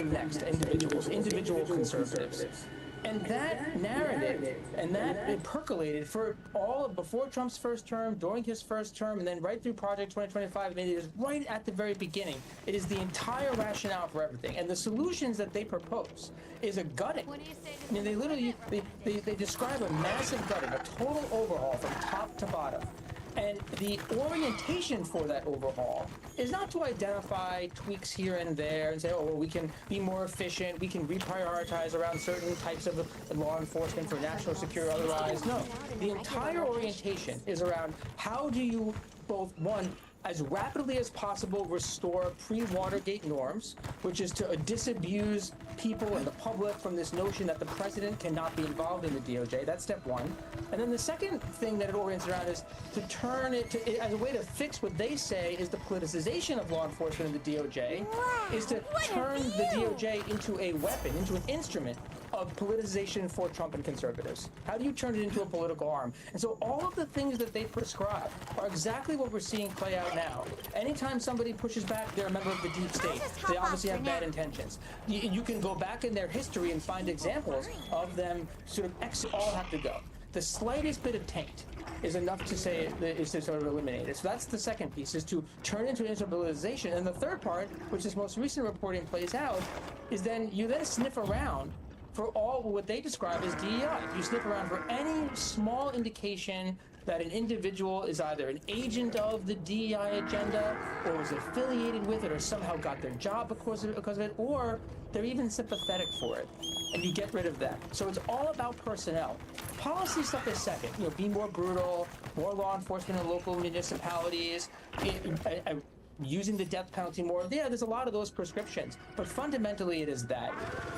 them next to individual conservatives. And that narrative, and that it percolated for all before Trump's first term, during his first term, and then right through Project 2025. I mean, it is right at the very beginning. It is the entire rationale for everything. And the solutions that they propose is a gutting. I mean, they literally, they describe a massive gutting, a total overhaul from top to bottom. And the orientation for that overhaul is not to identify tweaks here and there and say, oh, well, we can be more efficient, we can reprioritize around certain types of law enforcement for national security or otherwise. No, the entire orientation is around how do you both, one, as rapidly as possible restore pre-Watergate norms, which is to disabuse people and the public from this notion that the president cannot be involved in the DOJ. That's step one. And then the second thing that it orients around is to turn it to, as a way to fix what they say is the politicization of law enforcement in the DOJ, is to turn the DOJ into a weapon, into an instrument of politicization for Trump and conservatives. How do you turn it into a political arm? And so all of the things that they prescribe are exactly what we're seeing play out now. Anytime somebody pushes back, they're a member of the deep state. They obviously have bad intentions. You can go back in their history and find examples of them sort of all have to go. The slightest bit of taint is enough to say is to sort of eliminate it. So that's the second piece, is to turn into instabilization. And the third part, which this most recent reporting plays out, is then you then sniff around for all what they describe as DEI. You sniff around for any small indication that an individual is either an agent of the DEI agenda, or is affiliated with it, or somehow got their job because of it, or they're even sympathetic for it, and you get rid of that. So it's all about personnel. Policy stuff is second. You know, be more brutal, more law enforcement in local municipalities, using the death penalty more. Yeah, there's a lot of those prescriptions, but fundamentally it is that.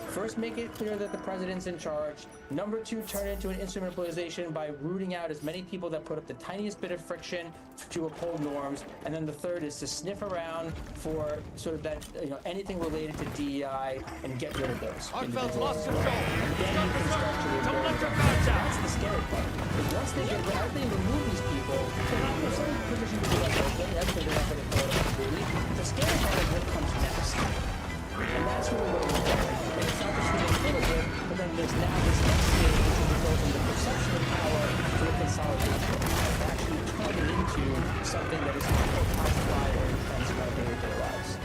First, make it clear that the president's in charge. Number two, turn it into an instrument of politicization by rooting out as many people that put up the tiniest bit of friction to uphold norms. And then the third is to sniff around for sort of that, you know, anything related to DEI and get rid of those. Artfeld's lost control. And then you can start to Don't let your rebuild. guards out. That's the scary part. Because once they get rid, they remove these people, they're not in some position to do that whole thing. That's they're not going to throw it. The scary part is what comes next. And that's really what we're doing. And it's not just really a little bit, but then there's now this next stage, which is to go from the perception of power to the consolidation. And actually turn it into something that is more classified or transcribed in their lives.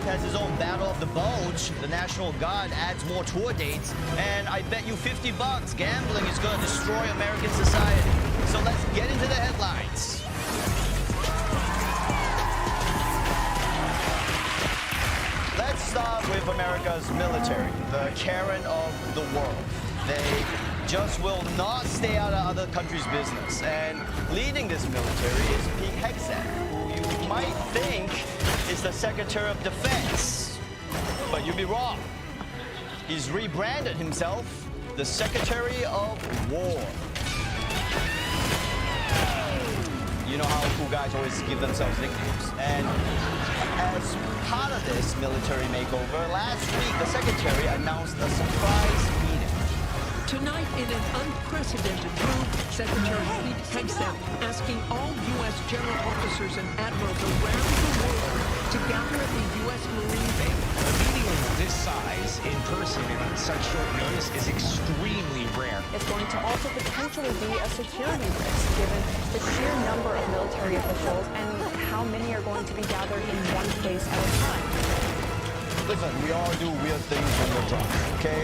Has his own Battle of the Bulge. The National Guard adds more tour dates, and I bet you $50 gambling is going to destroy American society. So let's get into the headlines. Let's start with America's military, the Karen of the world. They just will not stay out of other countries' business. And leading this military is Pete Hegseth, who you might think is the Secretary of Defense. But you'd be wrong. He's rebranded himself the Secretary of War. You know how cool guys always give themselves nicknames. And as part of this military makeover, last week the Secretary announced a surprise meeting. Tonight, in an unprecedented move, Secretary Pete Hegseth asking all U.S. general officers and admirals around the world to gather at the U.S. Marine Base. A meeting of this size, in person and on such short notice, is extremely rare. It's going to also potentially be a security risk, given the sheer number of military officials and how many are going to be gathered in one place at a time. Listen, we all do weird things when we're drunk, okay?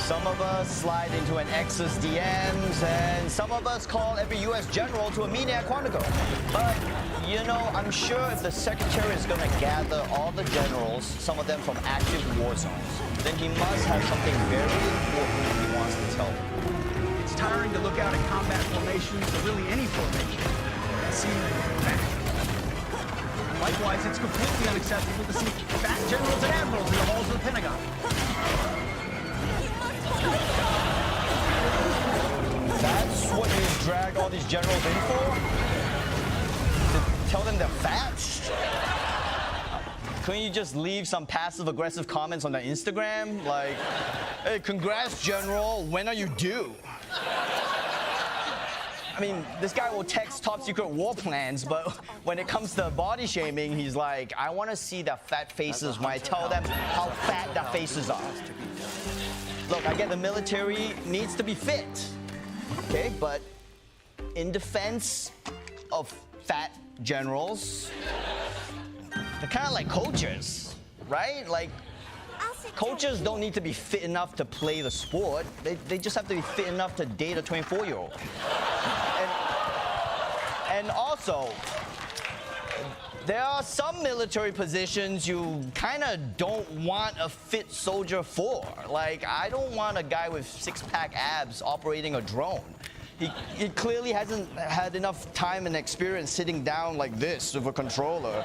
Some of us slide into an ex's DMs, and some of us call every U.S. general to a meeting at Quantico. But, you know, I'm sure if the Secretary is going to gather all the generals, some of them from active war zones, then he must have something very important he wants to tell them. It's tiring to look out at combat formations, or really any formation, and see fat. Likewise, it's completely unacceptable to see fat generals and admirals in the halls of the Pentagon. all these generals in for? To tell them they're fat? Couldn't you just leave some passive-aggressive comments on their Instagram? Like, hey, congrats, General, when are you due? I mean, this guy will text top-secret war plans, but when it comes to body shaming, he's like, I want to see their fat faces when I tell them how fat their faces are. Look, I get the military needs to be fit, okay? But in defense of fat generals, they're kind of like coaches, right? Like, coaches don't need to be fit enough to play the sport. They just have to be fit enough to date a 24-year-old. And also, there are some military positions you kind of don't want a fit soldier for. Like, I don't want a guy with six-pack abs operating a drone. He clearly hasn't had enough time and experience sitting down like this with a controller.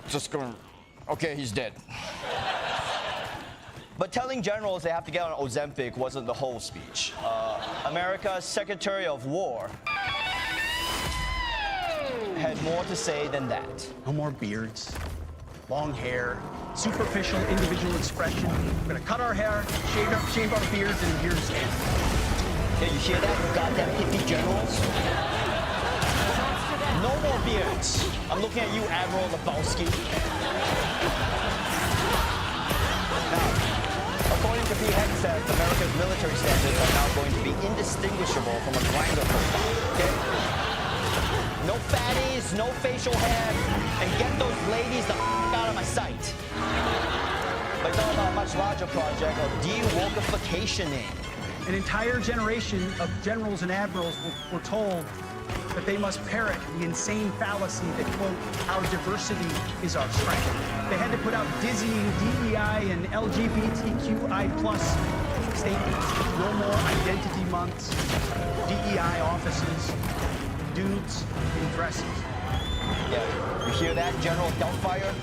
Just going, okay, he's dead. But telling generals they have to get on Ozempic wasn't the whole speech. America's Secretary of War had more to say than that. No more beards, long hair, superficial individual expression. We're gonna cut our hair, shave our beards, and here to stand. Yeah, you hear that, you goddamn hippie generals? No more beards. I'm looking at you, Admiral Lebowski. Now, according to Pete Hegseth, America's military standards are now going to be indistinguishable from a Grindr profile, okay? No fatties, no facial hair, and get those ladies the out of my sight. But it's all about a much larger project of de-wokificationing. An entire generation of generals and admirals were told that they must parrot the insane fallacy that, quote, our diversity is our strength. They had to put out dizzying DEI and LGBTQI+ statements. No more identity months, DEI offices, dudes in dresses. Yeah, you hear that, General Doubtfire?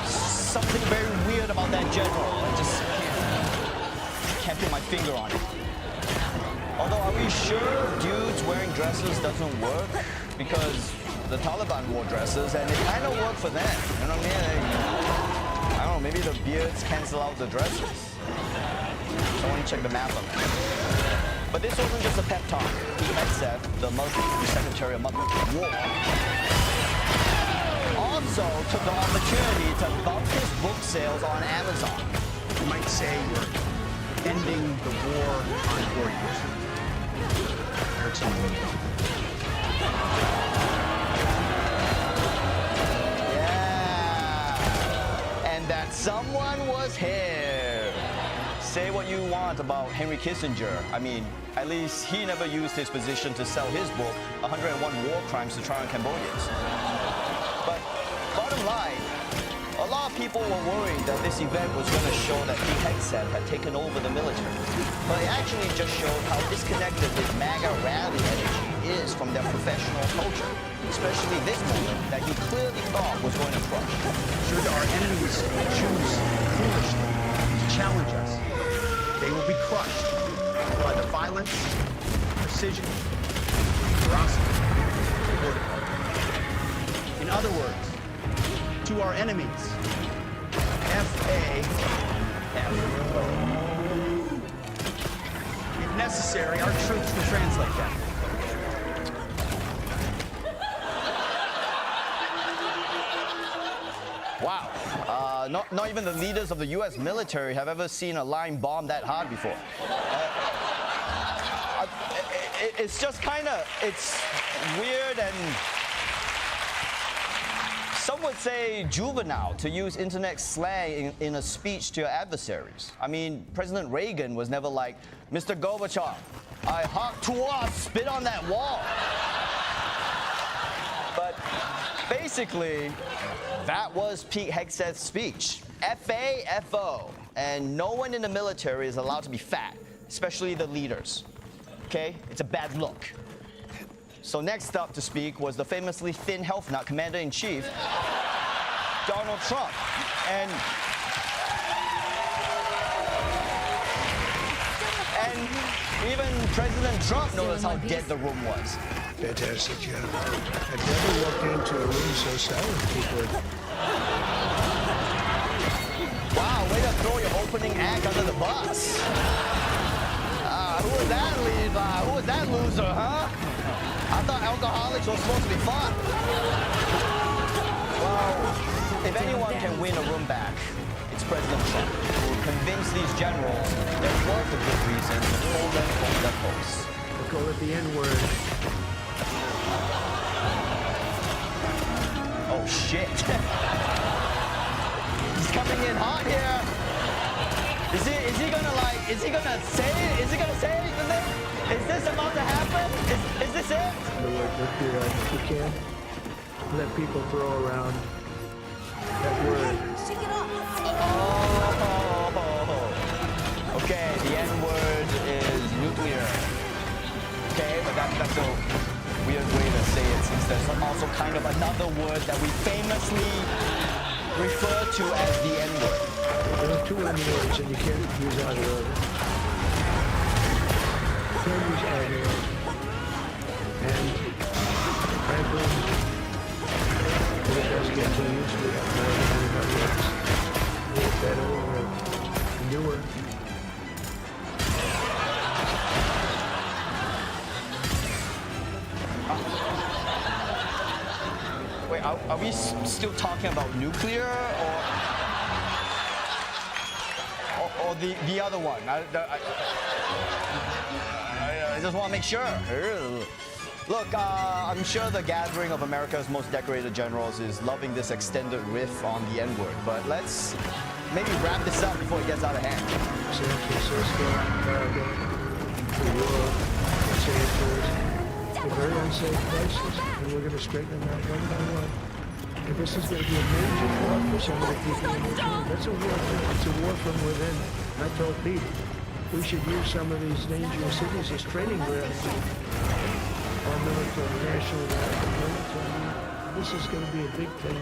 Something very weird about that general. I just can't put my finger on it. Although, are we sure dudes wearing dresses doesn't work? Because the Taliban wore dresses, and it kind of worked for them. You know what I mean? I don't know, maybe the beards cancel out the dresses. So I want to check the math on that. But this wasn't just a pep talk. Pete Hegseth, the military secretary of war, also took the opportunity to bump his book sales on Amazon. You might say we're ending the war on warriors. Hurts me a little. Yeah. And that someone was here. Say what you want about Henry Kissinger. I mean, at least he never used his position to sell his book, 101 War Crimes to try on Cambodians. But bottom line, a lot of people were worried that this event was going to show that Pete Hegseth had taken over the military. But it actually just showed how disconnected his MAGA rally energy is from their professional culture, especially this moment that he clearly thought was going to crush. Should our enemies choose foolishly to challenge us, they will be crushed by the violence, precision, ferocity of the Border Guard. In other words, to our enemies, F-A-F-O. If necessary, our troops will translate that. Wow. Not even the leaders of the U.S. military have ever seen a line bomb that hard before. It's just kind of, it's weird and some would say juvenile to use internet slang in a speech to your adversaries. I mean, President Reagan was never like, Mr. Gorbachev, I hark to us, spit on that wall. But basically, that was Pete Hegseth's speech. F-A-F-O. And no one in the military is allowed to be fat, especially the leaders. Okay? It's a bad look. So next up to speak was the famously thin health nut commander-in-chief, Donald Trump. And Even President Trump noticed how dead the room was. Fantastic job. I've never walked into a room so silent before. Wow, way to throw your opening act under the bus. Who was that who was that loser, huh? I thought alcoholics was supposed to be fun. Well, if anyone can win a room back, it's President Trump, who convinced these generals there was a good reason to pull them from their posts. We'll call it the N-word. Oh shit. He's coming in hot here. Is he gonna say it? Is he gonna say anything? Is this about to happen? Is this it? The word nuclear, if you can, let people throw around that word. Oh. Okay, the N-word is nuclear. Okay, but that's a weird way to say it, since there's also kind of another word that we famously refer to as the N-word. There are two N-words, and you can't use either of them. You can't use either of them. And frankly, if it does get to use, we have more than anybody else. We're better, we're newer. Wait, are we still talking about nuclear or the other one? I just want to make sure. Look, I'm sure the gathering of America's most decorated generals is loving this extended riff on the N-word, but let's maybe wrap this up before it gets out of hand. San Francisco, Chicago, the world, Los Angeles, they're very unsafe places, and we're going to straighten them out one by one. And this is going to be a major war for some of the people in this room. That's a war. It's a war from within. I told Pete, we should use some of these dangerous cities as training grounds. Our military, national military. This is going to be a big thing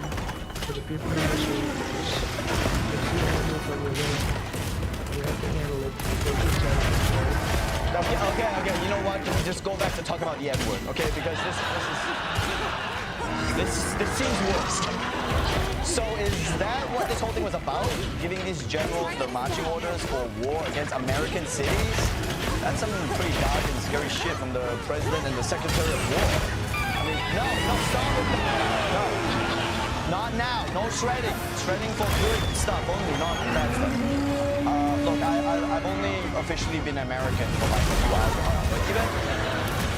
for the people in this room. It's the war from within. We have to handle it because it's out of control. Okay. You know what? Can we just go back to talking about the N-word, okay? Because this seems worse. So is that what this whole thing was about? Giving these generals the marching orders for war against American cities? That's some pretty dark and scary shit from the president and the secretary of war. I mean, no, stop it. No. Not now. No shredding. Shredding for good stuff only, not bad stuff. Look, I've only officially been American for like a few hours now, but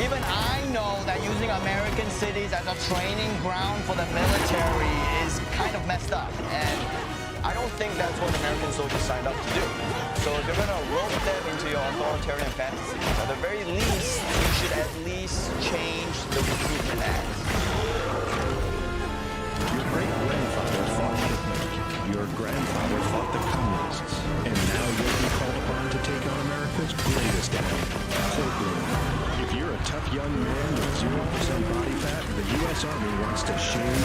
even I know that using American cities as a training ground for the military is kind of messed up, and I don't think that's what American soldiers signed up to do. So if you're gonna rope them into your authoritarian fantasies, at the very least, you should at least change the recruitment act. Your great-grandfather fought Hitler. Your grandfather fought the communists. And now you'll be called upon to take on America's greatest enemy, Hitler. If you're a tough young man with 0% body fat, the U.S. Army wants to shave you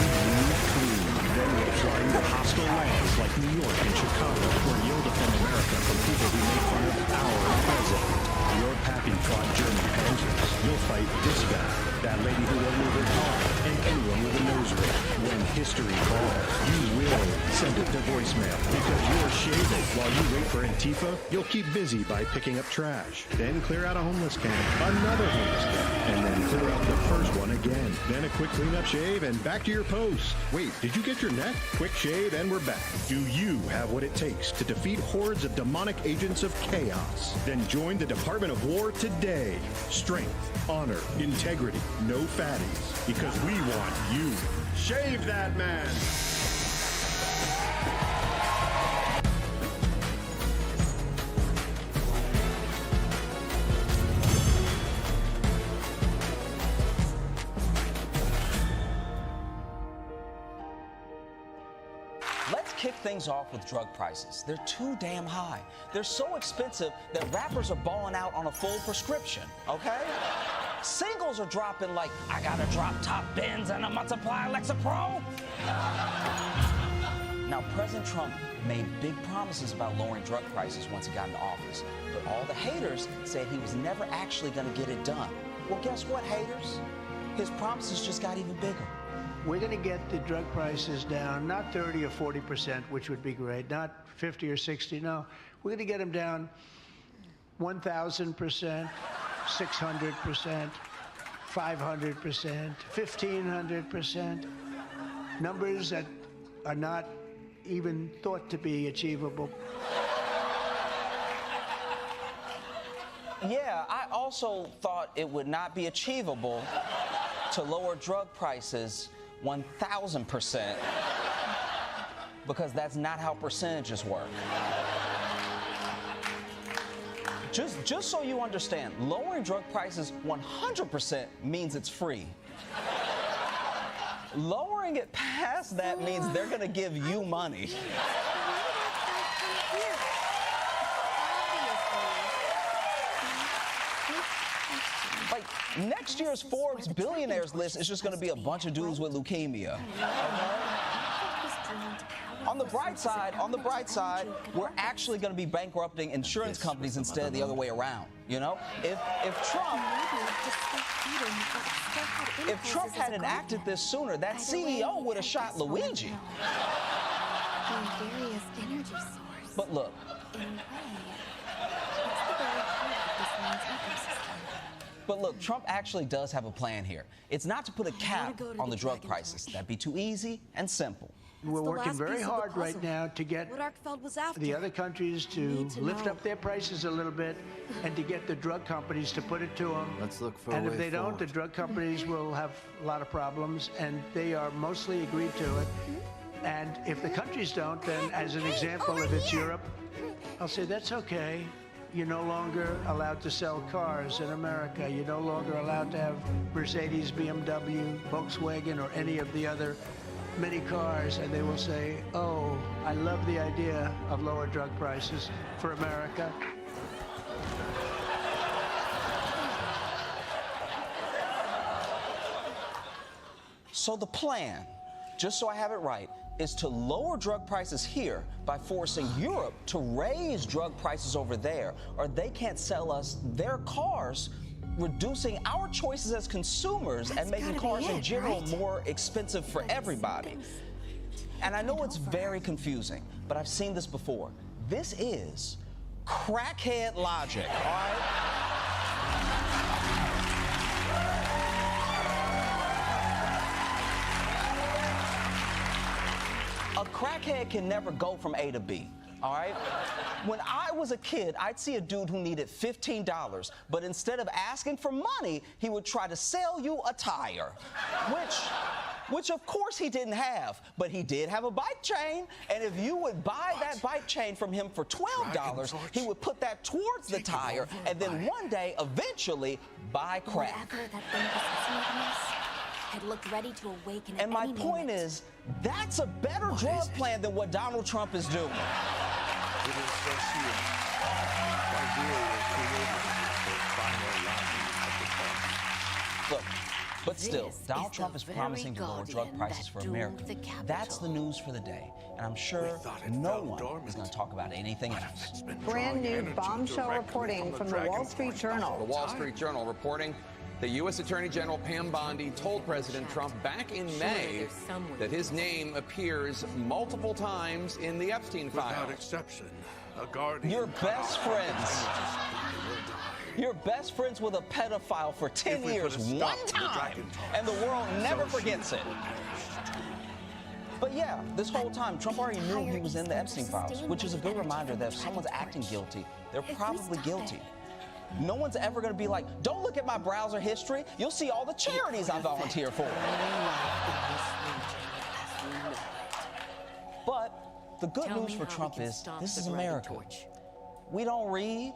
clean. Then we'll fly you to hostile lands like New York and Chicago, where you'll defend America from people who make fun of our president. Your pappy fought German panzers. You'll fight this guy, that lady who won't move her car, and anyone with a nose ring. When history calls, you will send it to voicemail, because you're shaving. While you wait for Antifa, you'll keep busy by picking up trash. Then clear out a homeless camp, another homeless camp, and then clear out the first one again. Then a quick cleanup shave, and back to your post. Wait, did you get your neck? Quick shave, and we're back. Do you have what it takes to defeat hordes of demonic agents of chaos? Then join the Department of War today. Strength, honor, integrity, no fatties. Because we want you. Shave that man! Let's kick things off with drug prices. They're too damn high. They're so expensive that rappers are balling out on a full prescription, okay? Singles are dropping like, I got a drop top Benz and a multiply Alexa Pro. Now, President Trump made big promises about lowering drug prices once he got into office, but all the haters said he was never actually going to get it done. Well, guess what, haters? His promises just got even bigger. We're going to get the drug prices down, not 30 or 40%, which would be great, not 50 or 60, no. We're going to get them down 1,000%, 600%, 500%, 1,500%, numbers that are not even thought to be achievable. Yeah, I also thought it would not be achievable to lower drug prices 1,000%, because that's not how percentages work. Just so you understand, lowering drug prices 100% means it's free. Lowering it past that means they're gonna give you money. Like, next year's Forbes billionaires list is just gonna be a bunch of dudes with leukemia. On the bright side, we're actually going to be bankrupting insurance companies instead of the other way around. You know, if Trump had enacted this sooner, that CEO would have shot Luigi. But look. But look, Trump actually does have a plan here. It's not to put a cap on the drug prices. That'd be too easy and simple. We're working very hard right now to get the other countries to lift up their prices a little bit and to get the drug companies to put it to them. Let's look for and a if way they don't, forward. the drug companies will have a lot of problems, and they are mostly agreed to it. And if the countries don't, then as an example, if it's Europe, I'll say that's okay. You're no longer allowed to sell cars in America. You're no longer allowed to have Mercedes, BMW, Volkswagen, or any of the other many cars. And they will say, oh, I love the idea of lower drug prices for America. So the plan, just so I have it right, is to lower drug prices here by forcing Europe to raise drug prices over there, or they can't sell us their cars, reducing our choices as consumers and making cars in general more expensive for everybody. And I know it's very confusing, but I've seen this before. This is crackhead logic, all right? A crackhead can never go from A to B, all right? When I was a kid, I'd see a dude who needed $15, but instead of asking for money, he would try to sell you a tire, which of course he didn't have, but he did have a bike chain, and if you would buy that bike chain from him for $12, he would put that towards the tire, and then one day, eventually, buy crack. Had looked ready to awaken. And my point is, that's a better drug plan than what Donald Trump is doing. It is this year. Nigeria created the final line of the Look, but still, Donald Trump is promising to lower drug prices for America. That's the news for the day. And I'm sure no one is going to talk about anything else. Brand new bombshell reporting from the Wall Street Journal. The Wall Street Journal reporting that U.S. Attorney General Pam Bondi told President Trump back in May that his name appears multiple times in the Epstein files. Without exception, a guardian. You're best friends. You're best friends with a pedophile for 10 years, one time, and the world never forgets it. But yeah, this whole time, Trump already knew he was in the Epstein files, which is a good reminder that if someone's acting guilty, they're probably guilty. No one's ever going to be like, don't look at my browser history. You'll see all the charities I volunteer for. But the good news for Trump is this is America. We don't read.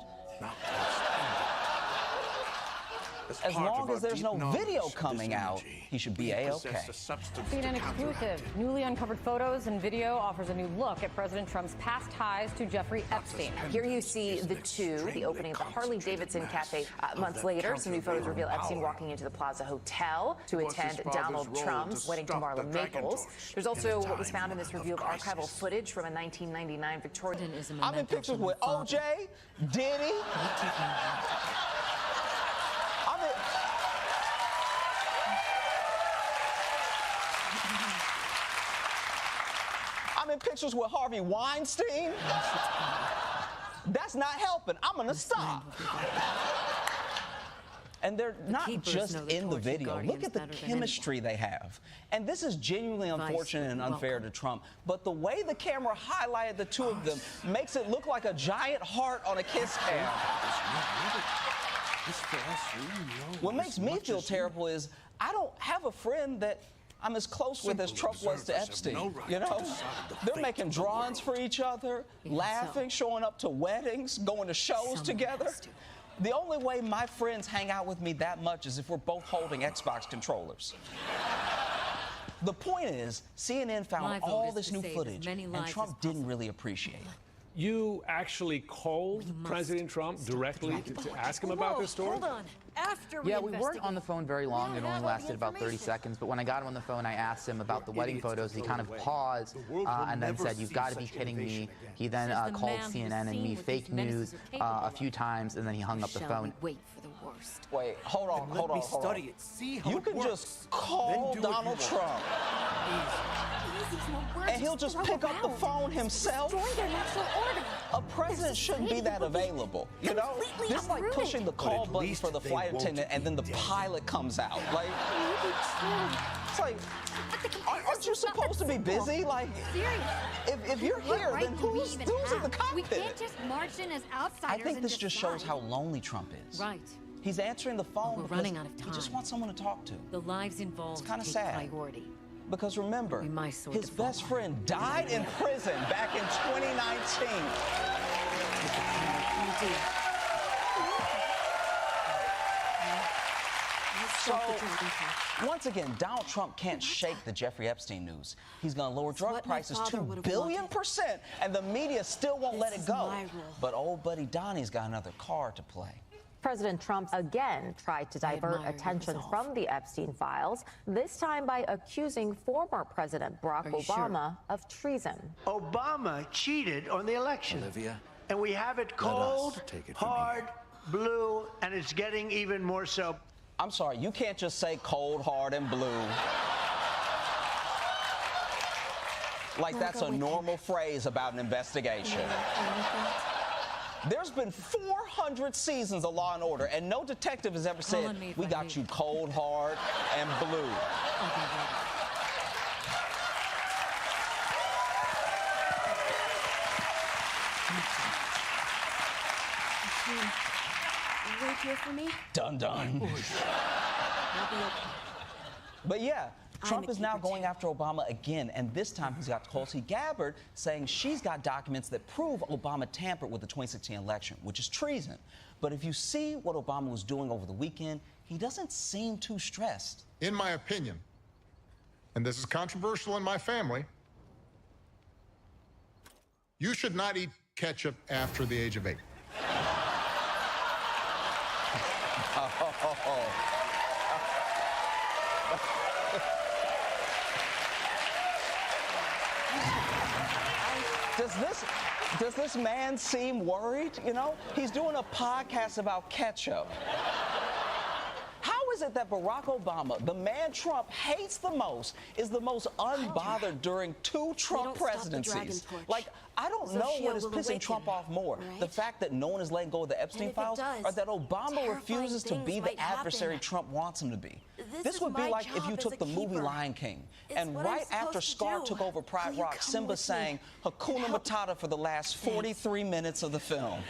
As long as there's no video coming out, he should be A-OK. CNN exclusive. Newly uncovered photos and video offers a new look at President Trump's past ties to Jeffrey Epstein. Here you see the two, the opening of the Harley-Davidson Cafe. Months later, some new photos reveal Epstein walking into the Plaza Hotel to attend Donald Trump's wedding to Marla Maples. There's also what was found in this review of archival footage from a 1999 Victorian. I'm in pictures with OJ, Diddy. I'm in pictures with Harvey Weinstein. That's not helping. I'm going to stop. And they're not just in the video. Look at the chemistry they have. And this is genuinely unfortunate and unfair to Trump. But the way the camera highlighted the two of them makes it look like a giant heart on a kiss cam. What makes me feel terrible is I don't have a friend that I'm as close with as Trump was to Epstein. You know, they're making drawings for each other, laughing, showing up to weddings, going to shows together. The only way my friends hang out with me that much is if we're both holding Xbox controllers. The point is, CNN found all this new footage, and Trump didn't really appreciate it. You actually called President Trump directly to ask him about this story? Hold on. Yeah, we weren't on the phone very long. It only lasted about 30 seconds. But when I got him on the phone, I asked him about the wedding photos. He kind of paused and then said, "You've got to be kidding me." He then called CNN and me fake news a few times, and then he hung up the phone. Wait for the worst. Wait, hold on. You can just call Donald Trump. And he'll just pick up the phone himself. A president shouldn't be that available, you know? This is like pushing the call button for the flight attendant and then the pilot comes out. Like, it's like, aren't you supposed to be busy? Like, if you're here, then who's in the cockpit? We can't just march in as outsiders. I think this just shows how lonely Trump is. Right. He's answering the phone We're running out of time. He just wants someone to talk to. The lives involved It's kind of take sad. priority. Because remember, his best friend died in prison back in 2019. So, once again, Donald Trump can't shake the Jeffrey Epstein news. He's going to lower drug prices 2 billion%, and the media still won't let it go. But old buddy Donnie's got another card to play. President Trump again tried to divert attention from the Epstein files, this time by accusing former President Barack Obama of treason. Obama cheated on the election. Olivia, and we have it cold, hard, blue, and it's getting even more so. I'm sorry, you can't just say cold, hard, and blue. Like that's a normal phrase about an investigation. There's been 400 seasons of Law & Order, and no detective has ever said, "We got you cold, hard, and blue." Wait here for me. Dun dun. But yeah, Trump is now going after Obama again, and this time he's got Tulsi Gabbard saying she's got documents that prove Obama tampered with the 2016 election, which is treason. But if you see what Obama was doing over the weekend, he doesn't seem too stressed. In my opinion, and this is controversial in my family, you should not eat ketchup after the age of 8. Does this man seem worried? You know, he's doing a podcast about ketchup. How is it that Barack Obama, the man Trump hates the most, is the most unbothered during 2 Trump presidencies? Like, I don't know what is pissing Trump off more, the fact that no one is letting go of the Epstein files, or that Obama refuses to be the adversary Trump wants him to be. This would be like if you took the movie Lion King, and right after Scar took over Pride Rock, Simba sang Hakuna Matata for the last 43 minutes of the film.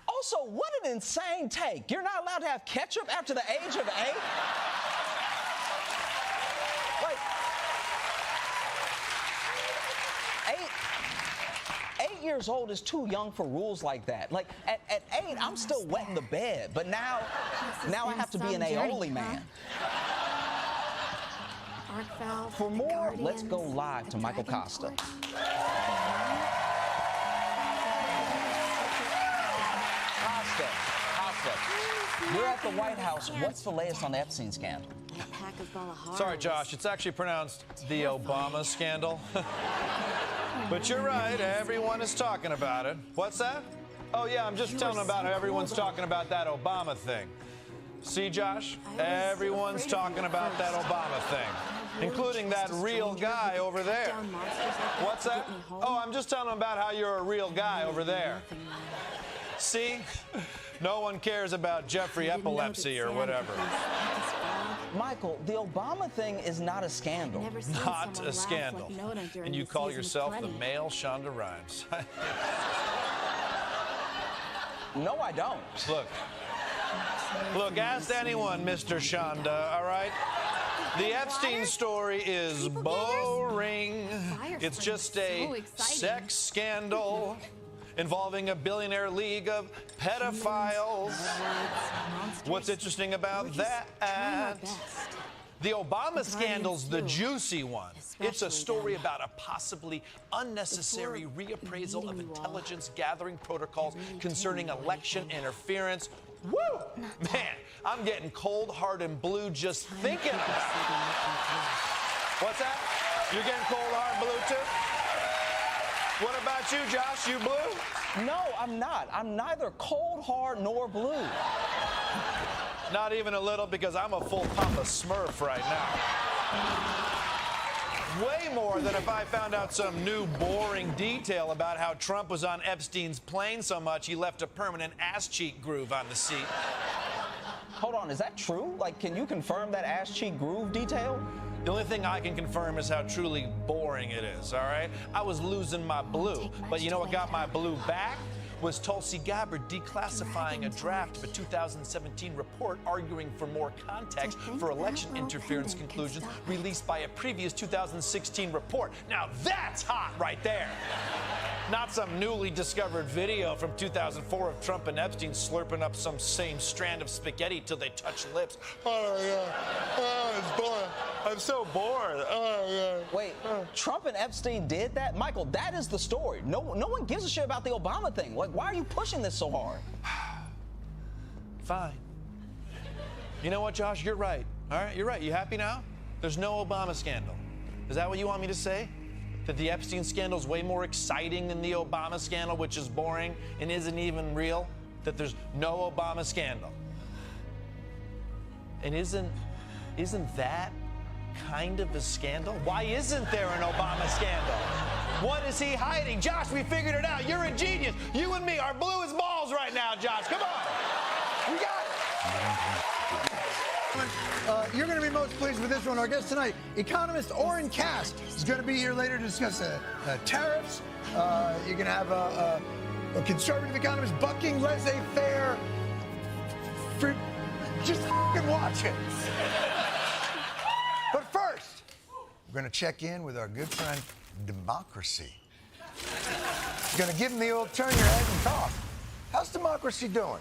Also, what an insane take. You're not allowed to have ketchup after the age of 8? Like, 8 years old is too young for rules like that. Like, at 8, I'm still wetting the bed, but now I have to be an aioli man. For more, let's go live to Michael Costa. Costa, you're at the White House. What's the latest on the Epstein scandal? Sorry, Josh, it's actually pronounced the Obama scandal. But you're right, everyone is talking about it. What's that? Oh, yeah, I'm just telling about how everyone's talking about that Obama thing. See, Josh? Everyone's talking about that Obama thing, including that real guy over there. What's that? Oh, I'm just telling them about how you're a real guy over there. See? No one cares about Jeffrey Epilepsy or whatever. Michael, the Obama thing is not a scandal. Not a scandal. And you call yourself the male Shonda Rhimes. No, I don't. Look, ask anyone, Mr. Shonda, all right? The Epstein story is boring. It's just a sex scandal involving a billionaire league of pedophiles. What's interesting about that? The Obama scandal's the juicy one. It's a story about a possibly unnecessary reappraisal of intelligence gathering protocols concerning election interference. Woo! Man, I'm getting cold, hard, and blue just thinking about it. What's that? You're getting cold, hard, blue too? What about you, Josh? You blue? No, I'm not. I'm neither cold, hard, nor blue. Not even a little, because I'm a full Papa Smurf right now. Way more than if I found out some new boring detail about how Trump was on Epstein's plane so much he left a permanent ass cheek groove on the seat. Hold on, is that true? Like, can you confirm that ass cheek groove detail? The only thing I can confirm is how truly boring it is, all right? I was losing my blue, but you know what got my blue back? Was Tulsi Gabbard declassifying a draft of a 2017 report arguing for more context for election interference conclusions released by a previous 2016 report. Now that's hot right there. Not some newly discovered video from 2004 of Trump and Epstein slurping up some same strand of spaghetti till they touch lips. Oh, yeah. Oh, it's boring. I'm so bored. Oh, yeah. Wait, Trump and Epstein did that? Michael, that is the story. No one gives a shit about the Obama thing. Like, why are you pushing this so hard? Fine. You know what, Josh? You're right. All right, you're right. You happy now? There's no Obama scandal. Is that what you want me to say? That the Epstein scandal is way more exciting than the Obama scandal, which is boring and isn't even real? That there's no Obama scandal? And isn't that kind of a scandal? Why isn't there an Obama scandal? What is he hiding? Josh, we figured it out. You're a genius. You and me are blue as balls right now, Josh. Come on. We got it. You're going to be most pleased with this one. Our guest tonight, economist Orrin Cass, is going to be here later to discuss tariffs. You're going to have a conservative economist bucking laissez-faire. Just f***ing watch it. But first, we're going to check in with our good friend, democracy. We're going to give him the old turn your head and talk. How's democracy doing?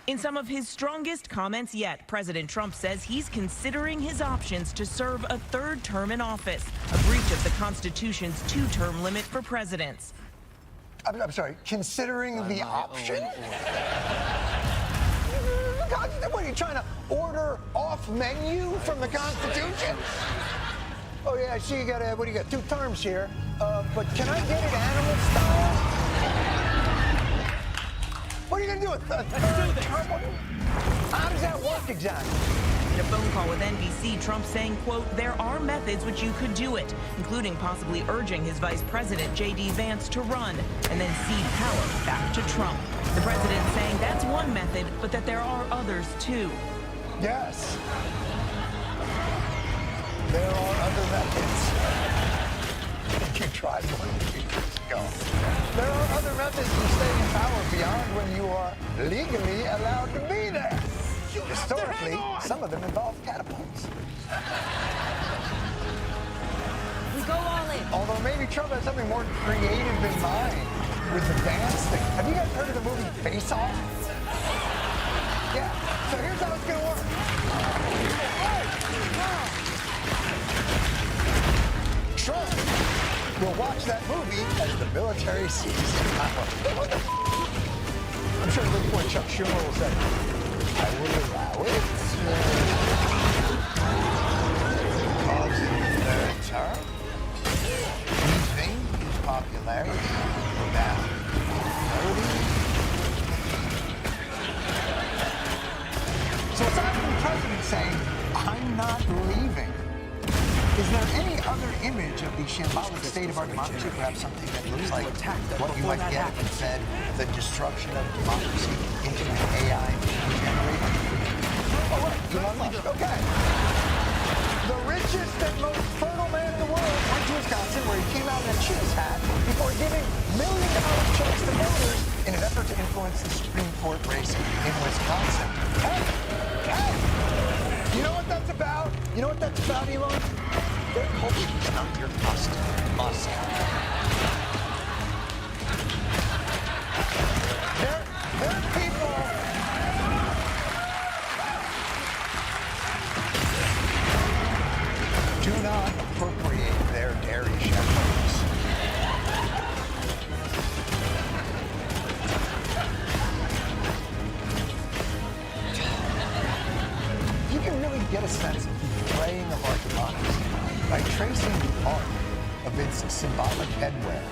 In some of his strongest comments yet, President Trump says he's considering his options to serve a third term in office, a breach of the Constitution's two-term limit for presidents. I'm sorry, considering the option? What, are you trying to order off menu from the Constitution? Oh, yeah, I see you got, what do you got, 2 terms here. But can I get it animal style? What are you going to do, a third term? How does that work exactly? In a phone call with NBC, Trump saying, quote, there are methods which you could do it, including possibly urging his vice president, J.D. Vance, to run and then cede power back to Trump. The president saying that's one method, but that there are others, too. Yes. There are other methods. You tried one years ago. There are other methods to stay in power beyond when you are legally allowed to be there. Historically, some of them involve catapults. We go all in. Although maybe Trump has something more creative in mind. with the dance thing. Have you guys heard of the movie Face Off? Yeah. So here's how it's gonna work. Trump will watch that movie as the military seizes power. I'm sure at this point Chuck Schumer will say, I will allow it. Cause in the third term, keeping his popularity down 30. So aside from the president saying, I'm not leaving, is there any other image of the shambolic state of our democracy, perhaps something that looks like what you might get if you fed the destruction of democracy into an AI generator? Oh, right, Elon Musk. Okay. The richest and most fertile man in the world went to Wisconsin, where he came out in a cheese hat before giving million-dollar checks to voters in an effort to influence the Supreme Court race in Wisconsin. Hey! You know what that's about? You know what that's about, Elon? They're hoping he's not your Musk. They're people. Do not appropriate their dairy shareholders. You can really get a sense of the fraying of our democracy by tracing the arc of its symbolic headwear